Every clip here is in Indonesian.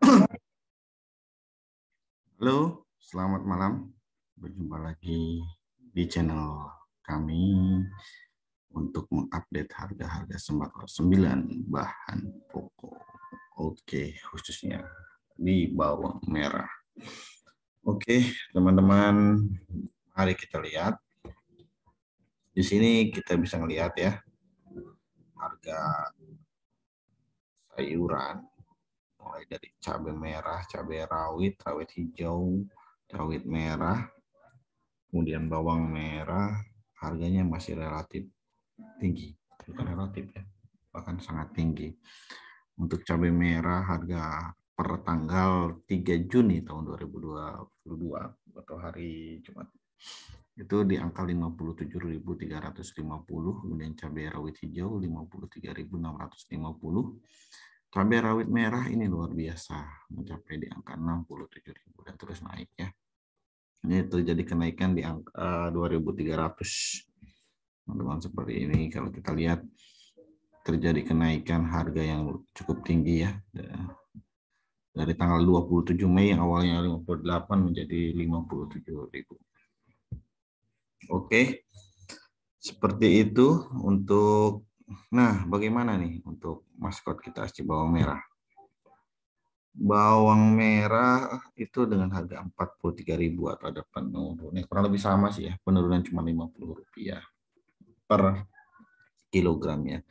Halo, selamat malam. Berjumpa lagi di channel kami untuk mengupdate harga-harga sembako 9 bahan pokok. Oke, khususnya di bawang merah. Oke, teman-teman, mari kita lihat. Di sini kita bisa melihat ya harga sayuran mulai dari cabai merah, cabai rawit, rawit hijau, rawit merah, kemudian bawang merah, harganya masih relatif tinggi, bukan relatif ya, bahkan sangat tinggi. Untuk cabai merah harga per tanggal 3 Juni tahun 2022 atau hari Jumat itu di angka 57.350, kemudian cabai rawit hijau 53.650. Cabai rawit merah ini luar biasa, mencapai di angka 67.000 dan terus naik ya. Ini terjadi kenaikan di angka 2.300. Teman-teman, seperti ini kalau kita lihat terjadi kenaikan harga yang cukup tinggi ya. Dari tanggal 27 Mei yang awalnya 58 menjadi 57.000. Oke. Seperti itu untuk, nah bagaimana nih untuk maskot kita si bawang merah. Bawang merah itu dengan harga 43.000 atau ada penurunan, kurang lebih sama sih ya, penurunan cuma Rp50 per kilogramnya.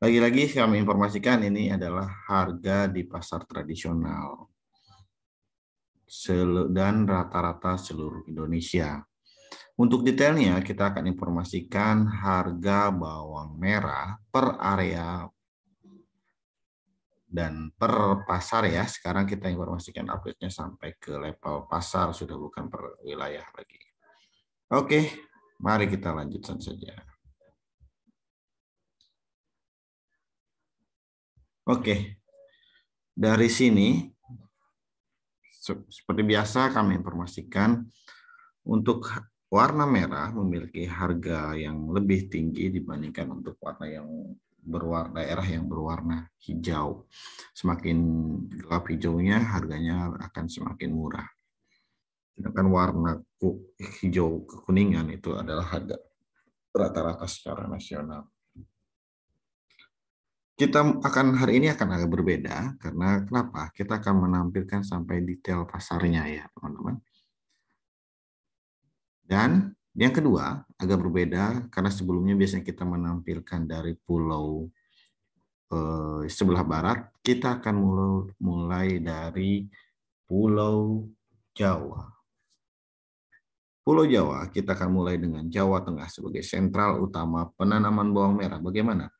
Lagi-lagi kami informasikan ini adalah harga di pasar tradisional dan rata-rata seluruh Indonesia. Untuk detailnya kita akan informasikan harga bawang merah per area dan per pasar ya. Sekarang kita informasikan update-nya sampai ke level pasar, sudah bukan per wilayah lagi. Oke, mari kita lanjutkan saja. Oke, dari sini seperti biasa kami informasikan untuk warna merah memiliki harga yang lebih tinggi dibandingkan untuk warna yang daerah yang berwarna hijau. Semakin gelap hijaunya harganya akan semakin murah. Sedangkan warna hijau kekuningan itu adalah harga rata-rata secara nasional. Kita akan hari ini akan agak berbeda karena kenapa? Kita akan menampilkan sampai detail pasarnya ya teman-teman. Dan yang kedua agak berbeda karena sebelumnya biasanya kita menampilkan dari pulau sebelah barat, kita akan mulai dari Pulau Jawa. Pulau Jawa kita akan mulai dengan Jawa Tengah sebagai sentral utama penanaman bawang merah. Bagaimana?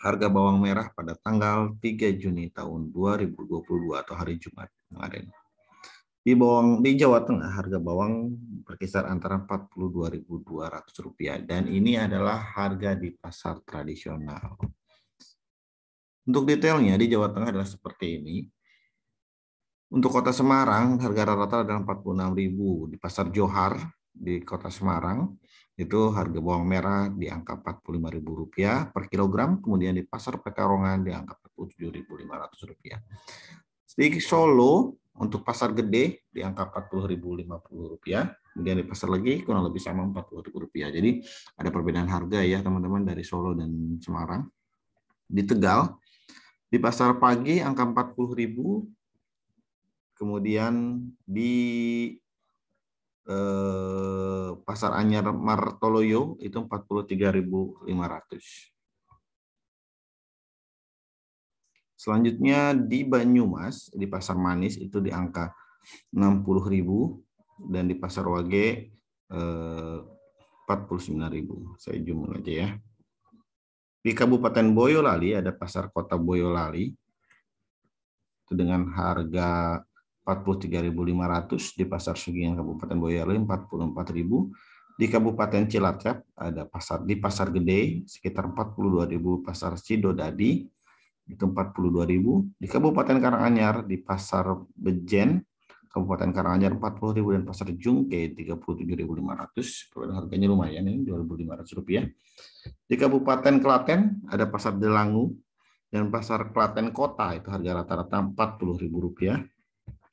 Harga bawang merah pada tanggal 3 Juni tahun 2022 atau hari Jumat kemarin. Di Jawa Tengah harga bawang berkisar antara Rp42.200 dan ini adalah harga di pasar tradisional. Untuk detailnya di Jawa Tengah adalah seperti ini. Untuk Kota Semarang harga rata-rata adalah Rp46.000. Di Pasar Johar di Kota Semarang itu harga bawang merah di angka Rp45.000 per kilogram, kemudian di Pasar Pekalongan di angka Rp47.500. Di Solo untuk pasar gede di angka Rp40.050, kemudian di pasar legi kurang lebih sama Rp40.000. Jadi ada perbedaan harga ya teman-teman dari Solo dan Semarang. Di Tegal di pasar pagi angka Rp40.000, kemudian di Pasar Anyar Martoloyo itu Rp43.500. Selanjutnya di Banyumas di Pasar Manis itu di angka Rp60.000 dan di Pasar Wage Rp49.000. Saya zoom aja ya. Di Kabupaten Boyolali ada Pasar Kota Boyolali itu dengan harga Rp43.500, di Pasar Sugihan Kabupaten Boyolali Rp44.000. Di Kabupaten Cilacap ada di Pasar Gede sekitar Rp42.000, Pasar Sidodadi itu Rp42.000. Di Kabupaten Karanganyar di Pasar Bejen Kabupaten Karanganyar Rp40.000 dan Pasar Jungke Rp37.500. Harganya lumayan ini Rp2.500. Di Kabupaten Klaten ada Pasar Delangu Dan pasar Klaten Kota itu harga rata-rata Rp40.000.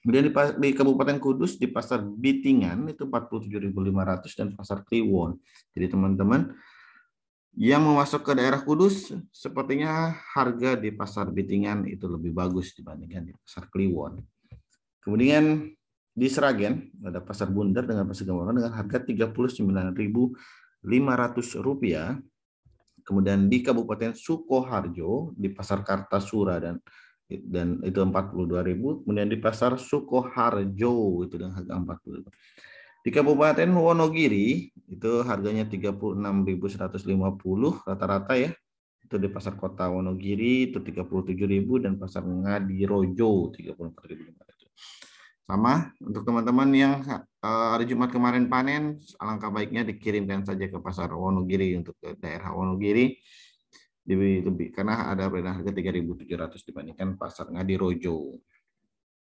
Kemudian di Kabupaten Kudus di pasar Bitingan itu 47.500 dan pasar Kliwon. Jadi teman-teman yang mau masuk ke daerah Kudus, sepertinya harga di pasar Bitingan itu lebih bagus dibandingkan di pasar Kliwon. Kemudian di Sragen ada pasar Bundar dengan pasar Gambaran dengan harga Rp39.500. Kemudian di Kabupaten Sukoharjo di pasar Kartasura dan itu 42.000. Kemudian di pasar Sukoharjo itu dengan harga 40.000. Di Kabupaten Wonogiri itu harganya 36.150 rata-rata ya. Itu di pasar kota Wonogiri itu 37.000 dan pasar Ngadirojo 34.500. Sama untuk teman-teman yang hari Jumat kemarin panen, alangkah baiknya dikirimkan saja ke pasar Wonogiri untuk ke daerah Wonogiri lebih karena ada perbedaan harga 3.700 dibandingkan pasar Ngadirojo.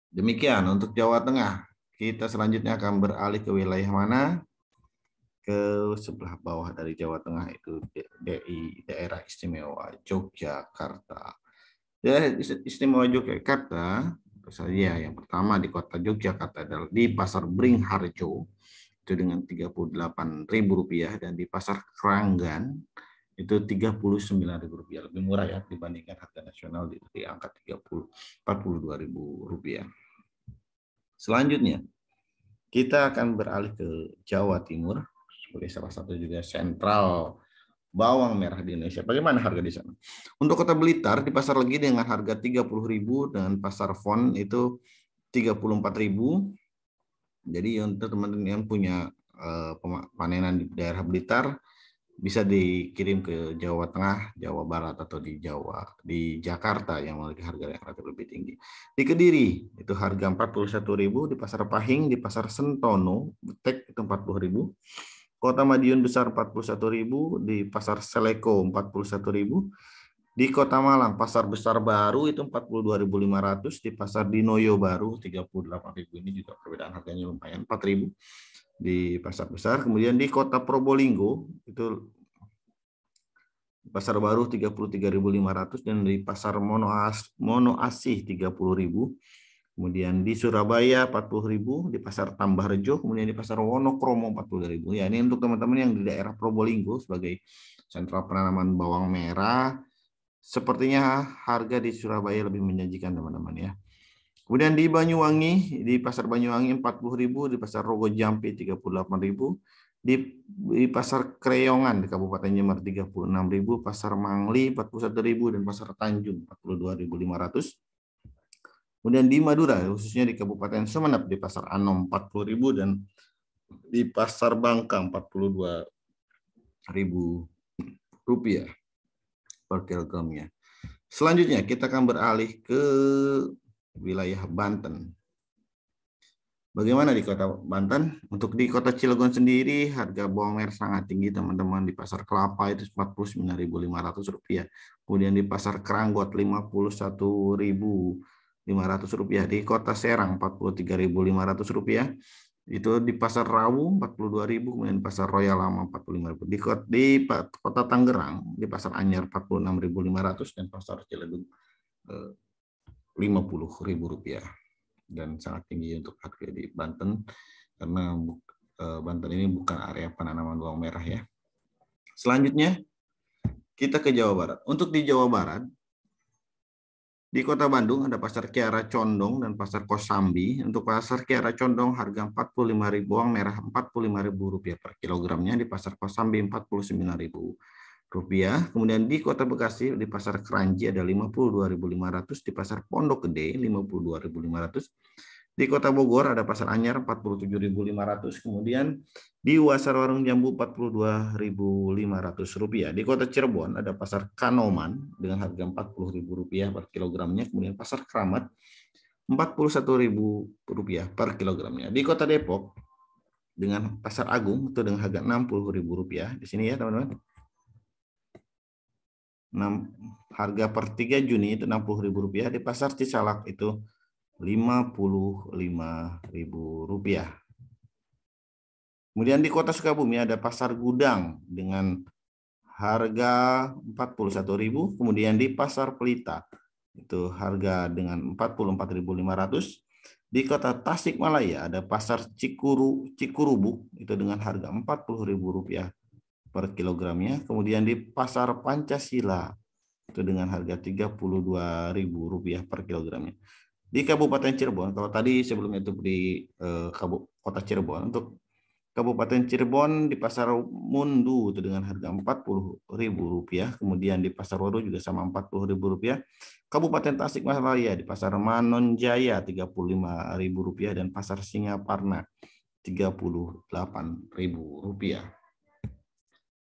Demikian untuk Jawa Tengah. Kita selanjutnya akan beralih ke wilayah mana? Ke sebelah bawah dari Jawa Tengah itu daerah istimewa Yogyakarta. Daerah istimewa Yogyakarta saja yang pertama di kota Yogyakarta adalah di pasar Bringharjo itu dengan Rp38.000 dan di pasar Keranggan itu Rp39.000 lebih murah ya dibandingkan harga nasional di angka Rp42.000. Selanjutnya kita akan beralih ke Jawa Timur sebagai salah satu juga sentral bawang merah di Indonesia. Bagaimana harga di sana? Untuk Kota Blitar di pasar Legi dengan harga Rp30.000 dan pasar Fon itu Rp34.000. Jadi untuk teman-teman yang punya panenan di daerah Blitar bisa dikirim ke Jawa Tengah, Jawa Barat atau di Jakarta yang memiliki harga yang relatif lebih tinggi. Di Kediri itu harga Rp41.000, di pasar Pahing, di pasar Sentono, Betek itu Rp40.000. Kota Madiun Besar Rp41.000, di pasar Seleko Rp41.000, di Kota Malang Pasar Besar Baru itu Rp42.500, di pasar Dinoyo Baru Rp38.000. Ini juga perbedaan harganya lumayan, Rp4.000 di pasar besar. Kemudian di Kota Probolinggo itu pasar baru Rp33.500 dan di pasar Mono Asih Rp30.000. Kemudian di Surabaya Rp40.000, di pasar Tambahrejo, kemudian di pasar Wonokromo Rp42.000. Ya, ini untuk teman-teman yang di daerah Probolinggo sebagai sentral penanaman bawang merah. Sepertinya harga di Surabaya lebih menjanjikan teman-teman ya. Kemudian di Banyuwangi, di pasar Banyuwangi Rp40.000, di pasar Rogo Jampi Rp38.000, di pasar Kreyongan di Kabupaten Jember Rp36.000, pasar Mangli Rp41.000 dan pasar Tanjung Rp42.500. Kemudian di Madura, khususnya di Kabupaten Sumeneb di pasar Anom Rp40.000 dan di pasar Bangka Rp42.000 per kilogramnya. Selanjutnya kita akan beralih ke wilayah Banten. Bagaimana di kota Banten? Untuk di kota Cilegon sendiri harga bawang merah sangat tinggi teman-teman. Di pasar Kelapa itu Rp49.500. Kemudian di pasar Keranggot Rp51.500. Di kota Serang Rp43.500. Itu di pasar Rawu Rp42.000, kemudian di pasar Royal Lama Rp45.000. Di kota Tangerang di pasar Anyar Rp46.500 dan pasar Ciledug Rp50.000 dan sangat tinggi untuk harga di Banten karena Banten ini bukan area penanaman bawang merah ya. Selanjutnya kita ke Jawa Barat. Untuk di Jawa Barat di Kota Bandung ada pasar Kiara Condong dan pasar Kosambi. Untuk pasar Kiara Condong harga Rp45.000 bawang merah Rp45.000 per kilogramnya, di pasar Kosambi Rp49.000. Kemudian di Kota Bekasi di pasar Keranji ada Rp52.500, di pasar Pondok Gede Rp52.500. Di Kota Bogor ada pasar Anyar Rp47.500, kemudian di Pasar Warung Jambu Rp42.500. Di Kota Cirebon ada pasar Kanoman dengan harga Rp40.000 per kilogramnya, kemudian pasar Kramat Rp41.000 per kilogramnya. Di Kota Depok dengan pasar Agung itu dengan harga Rp60.000 di sini ya teman-teman. Harga per 3 Juni itu Rp60.000, di pasar Cisalak itu Rp55.000. Kemudian di Kota Sukabumi ada pasar Gudang dengan harga 41.000, kemudian di Pasar Pelita itu harga dengan 44.500. Di Kota Tasikmalaya ada Pasar Cikurubuk itu dengan harga Rp40.000 per kilogramnya. Kemudian di Pasar Pancasila itu dengan harga Rp32.000 per kilogramnya. Di Kabupaten Cirebon, kalau tadi sebelumnya itu di Kota Cirebon, untuk Kabupaten Cirebon di Pasar Mundu itu dengan harga Rp40.000. Kemudian di Pasar Waru juga sama Rp40.000. Kabupaten Tasikmalaya di Pasar Manonjaya Rp35.000 dan Pasar Singaparna Rp38.000.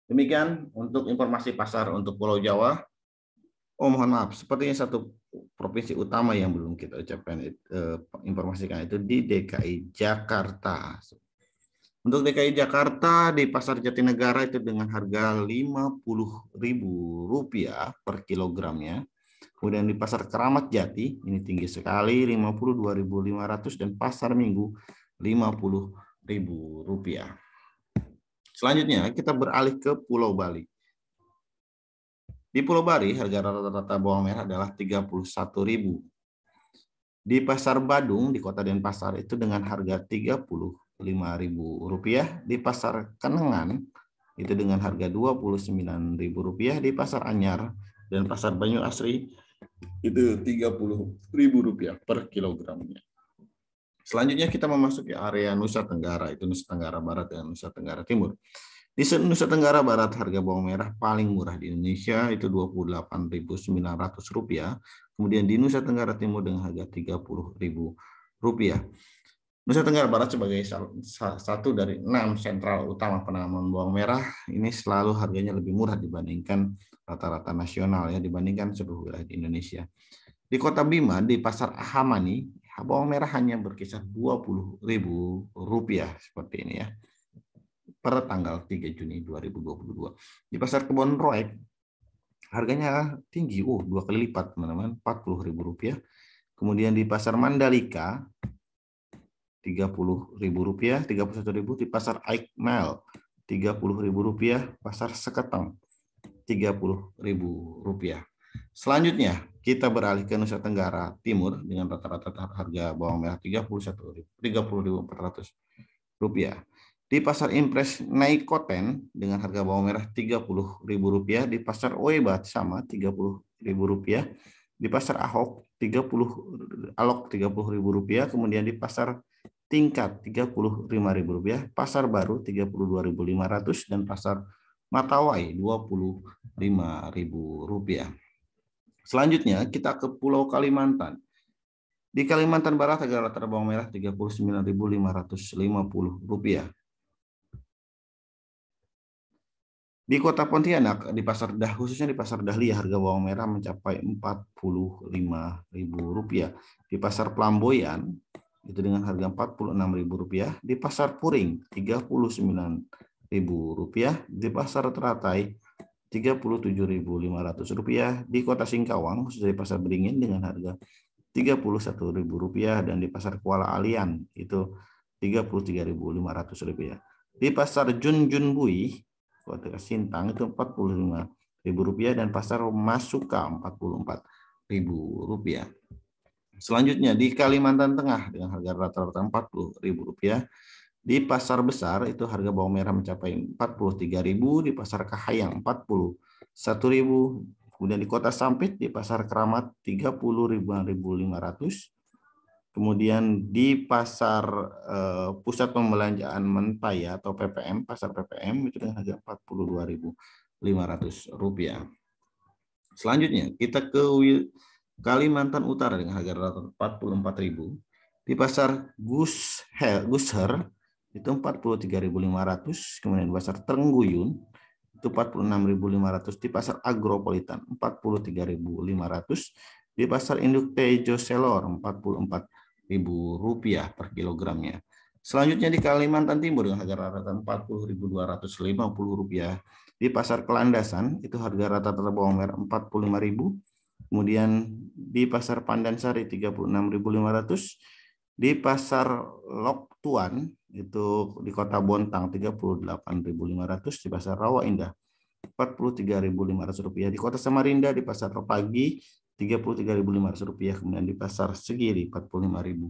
Demikian untuk informasi pasar untuk Pulau Jawa. Oh, mohon maaf, sepertinya satu provinsi utama yang belum kita ucapkan informasikan itu di DKI Jakarta. Untuk DKI Jakarta di Pasar Jatinegara itu dengan harga Rp50.000 per kilogramnya. Kemudian di Pasar Keramat Jati ini tinggi sekali Rp52.500 dan Pasar Minggu Rp50.000. Selanjutnya kita beralih ke Pulau Bali. Di Pulau Bali harga rata-rata bawang merah adalah Rp31.000. Di Pasar Badung di Kota Denpasar itu dengan harga Rp35.000. Di Pasar Kenengan itu dengan harga Rp29.000. Di Pasar Anyar dan Pasar Banyu Asri itu Rp30.000 per kilogramnya. Selanjutnya kita memasuki area Nusa Tenggara, itu Nusa Tenggara Barat dan Nusa Tenggara Timur. Di Nusa Tenggara Barat harga bawang merah paling murah di Indonesia itu Rp28.900. Kemudian di Nusa Tenggara Timur dengan harga Rp30.000. Nusa Tenggara Barat sebagai satu dari 6 sentral utama penanaman bawang merah, ini selalu harganya lebih murah dibandingkan rata-rata nasional ya, dibandingkan seluruh wilayah di Indonesia. Di Kota Bima di Pasar Ahamani bawang merah hanya berkisar Rp20.000 seperti ini ya. Per tanggal 3 Juni 2022. Di Pasar Kebon Roek harganya tinggi, 2 kali lipat teman-teman, Rp40.000. Kemudian di Pasar Mandalika Rp30.000, Rp31.000. Di Pasar Aikmel Rp30.000. Pasar Seketeng Rp30.000. Selanjutnya kita beralih ke Nusa Tenggara Timur dengan rata-rata harga bawang merah Rp30.400. Di Pasar Impres Naikoten dengan harga bawang merah Rp30.000. Di Pasar Oebat sama Rp30.000. Di Pasar Alok Rp30.000. Kemudian di Pasar Tingkat Rp35.000. Pasar Baru Rp32.500 dan Pasar Matawai Rp25.000. Selanjutnya kita ke Pulau Kalimantan. Di Kalimantan Barat harga rata-rata bawang merah Rp39.550. Di Kota Pontianak, khususnya di Pasar Dahlia, harga bawang merah mencapai Rp45.000. Di Pasar Pelamboyan, itu dengan harga Rp46.000. Di Pasar Puring, Rp39.000. Di Pasar Teratai, Rp37.500. Di Kota Singkawang, khususnya di Pasar Beringin, dengan harga Rp31.000. Dan di Pasar Kuala Alian, itu Rp33.500. Di Pasar Junjunbui, Kota Sintang itu Rp45.000 dan Pasar Masuka Rp44.000. Selanjutnya di Kalimantan Tengah dengan harga rata-rata Rp40.000. Di Pasar Besar itu harga bawang merah mencapai Rp43.000. Di Pasar Kahayang Rp41.000. Kemudian di Kota Sampit di Pasar Keramat Rp35.500. Kemudian di Pasar Pusat Pembelanjaan Mentaya atau PPM, Pasar PPM itu dengan harga Rp42.500. Selanjutnya kita ke Kalimantan Utara dengan harga rata-rata Rp44.000. Di Pasar Gusher itu Rp43.500. Kemudian di Pasar Trengguyun itu Rp46.500. Di Pasar Agropolitan Rp43.500. Di Pasar Induk Tejo Selor Rp44.000 per kilogramnya. Selanjutnya di Kalimantan Timur dengan harga rata-rata Rp40.250. Di Pasar Kelandasan itu harga rata-rata bawang merah Rp45.000. Kemudian di Pasar Pandansari Rp36.500. Di Pasar Lok Tuan itu di Kota Bontang Rp38.500. Di Pasar Rawa Indah Rp43.500. Di Kota Samarinda di Pasar Pagi Rp33.500, kemudian di Pasar Segiri Rp45.000.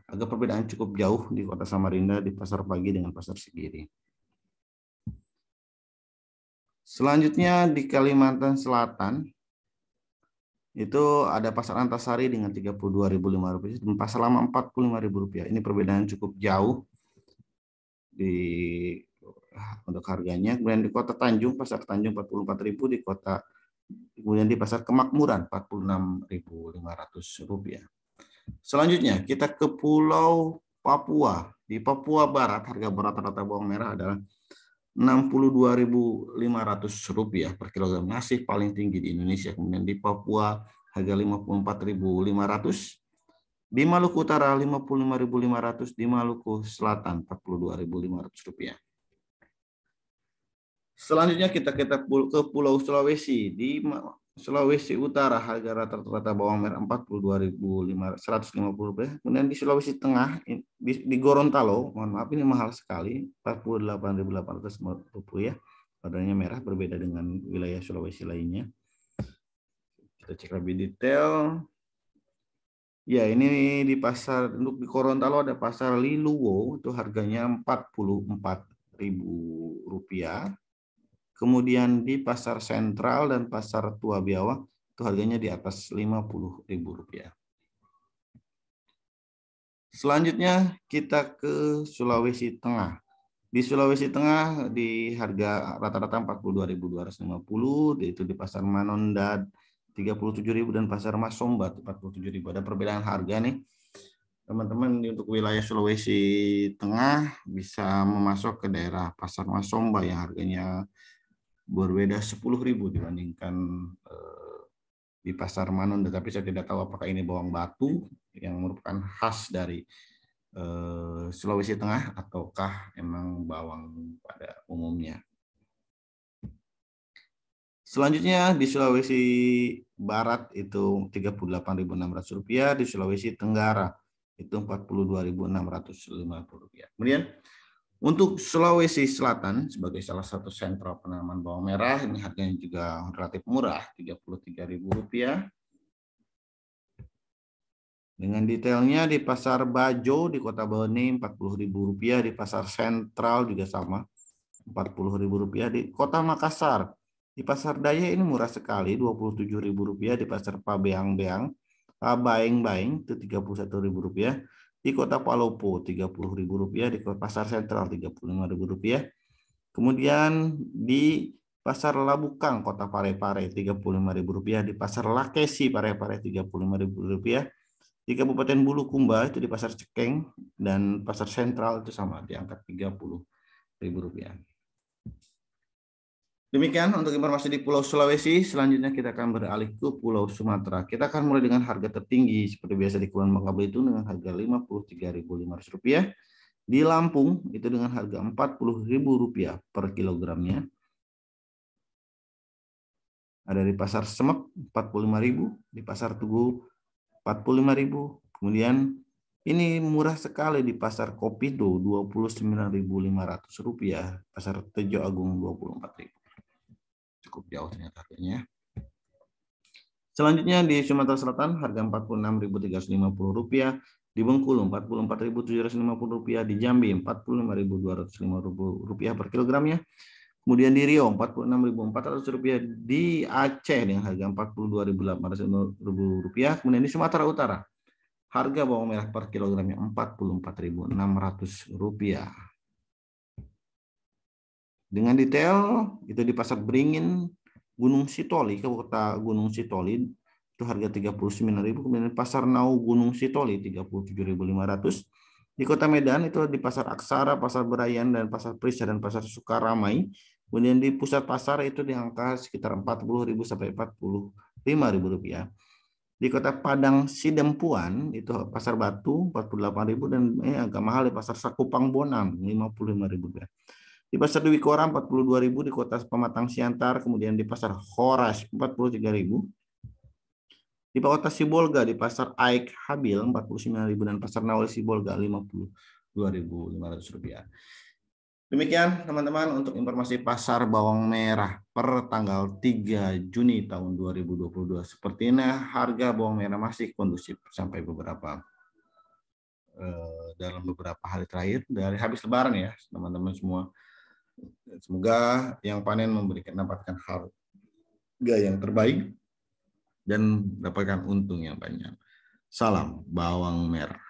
Agak perbedaan cukup jauh di Kota Samarinda di Pasar Pagi dengan Pasar Segiri. Selanjutnya di Kalimantan Selatan itu ada Pasar Antasari dengan Rp32.500 dan Pasar Lama Rp45.000. Ini perbedaan cukup jauh untuk harganya. Kemudian di Kota Tanjung, Pasar Tanjung Rp44.000, kemudian di Pasar Kemakmuran Rp46.500. Selanjutnya kita ke Pulau Papua. Di Papua Barat harga rata-rata bawang merah adalah Rp62.500 per kilogram, masih paling tinggi di Indonesia. Kemudian di Papua harga Rp54.500, di Maluku Utara Rp55.500, di Maluku Selatan Rp42.500. Selanjutnya kita ke Pulau Sulawesi. Di Sulawesi Utara harga rata-rata bawang merah Rp42.150. Kemudian di Sulawesi Tengah di Gorontalo, mohon maaf ini mahal sekali, Rp48.800 ya. Warnanya merah, berbeda dengan wilayah Sulawesi lainnya. Kita cek lebih detail. Ya, ini di pasar untuk di Gorontalo ada pasar Liluwo, itu harganya Rp44.000. Kemudian di Pasar Sentral dan Pasar Tua Biawak itu harganya di atas Rp50.000. Selanjutnya kita ke Sulawesi Tengah. Di Sulawesi Tengah di harga rata-rata Rp42.250, yaitu di Pasar Manonda Rp37.000 dan Pasar Masomba Rp47.000. Ada perbedaan harga nih. Teman-teman untuk wilayah Sulawesi Tengah bisa memasok ke daerah Pasar Masomba yang harganya berbeda 10.000 dibandingkan di Pasar Manon, tetapi saya tidak tahu apakah ini bawang batu yang merupakan khas dari Sulawesi Tengah ataukah emang bawang pada umumnya. Selanjutnya di Sulawesi Barat itu Rp38.600, di Sulawesi Tenggara itu Rp42.650. Kemudian untuk Sulawesi Selatan sebagai salah satu sentra penanaman bawang merah, ini harganya juga relatif murah, Rp33.000. Dengan detailnya di Pasar Bajo di Kota Bone Rp40.000, di Pasar Sentral juga sama Rp40.000, di Kota Makassar. Di Pasar Daya ini murah sekali, Rp27.000, di Pasar Pabeang-Beang, Pabaeng-Baeng itu Rp31.000. Di Kota Palopo Rp30.000, di Pasar Sentral Rp35.000. Kemudian di Pasar Labukang Kota Parepare Rp35.000, di Pasar Lakesi Parepare Rp35.000. Di Kabupaten Bulukumba itu di Pasar Cekeng dan Pasar Sentral itu sama di angka Rp30.000. Demikian untuk informasi di Pulau Sulawesi. Selanjutnya kita akan beralih ke Pulau Sumatera. Kita akan mulai dengan harga tertinggi seperti biasa di Kepulauan Bangka Belitung dengan harga Rp53.500. Di Lampung itu dengan harga Rp40.000 per kilogramnya. Ada di Pasar Semek Rp45.000, di Pasar Tugu Rp45.000. Kemudian ini murah sekali di Pasar Kopido Rp29.500, Pasar Tejo Agung Rp24.000. Cukup jauh ternyata harganya. Selanjutnya di Sumatera Selatan harga Rp46.350, di Bengkulu Rp44.750, di Jambi Rp45.250 per kilogramnya. Kemudian di Riau Rp46.400, di Aceh dengan harga Rp42.800. Kemudian di Sumatera Utara harga bawang merah per kilogramnya Rp44.600. Dengan detail itu di Pasar Beringin Gunung Sitoli, ke Kota Gunung Sitoli itu harga Rp39.000. Kemudian di Pasar Nau Gunung Sitoli Rp37.500. Di Kota Medan itu di Pasar Aksara, Pasar Berayan, dan Pasar Prisa dan Pasar Sukaramai. Kemudian di pusat pasar itu di angka sekitar Rp40.000 sampai Rp45.000. Di Kota Padang Sidempuan itu Pasar Batu Rp48.000 dan agak mahal di Pasar Sakupang Bonang Rp55.000. Di Pasar Dwi Koram Rp42.000, di Kota Pematang Siantar, kemudian di Pasar Horas Rp43.000. Di Kota Sibolga di Pasar Aik Habil Rp49.000 dan Pasar Nawal Sibolga Rp52.500. Demikian teman-teman untuk informasi pasar bawang merah per tanggal 3 Juni tahun 2022. Sepertinya harga bawang merah masih kondusif sampai dalam beberapa hari terakhir dari habis lebaran ya teman-teman semua. Semoga yang panen mendapatkan harga yang terbaik dan mendapatkan untung yang banyak. Salam bawang merah.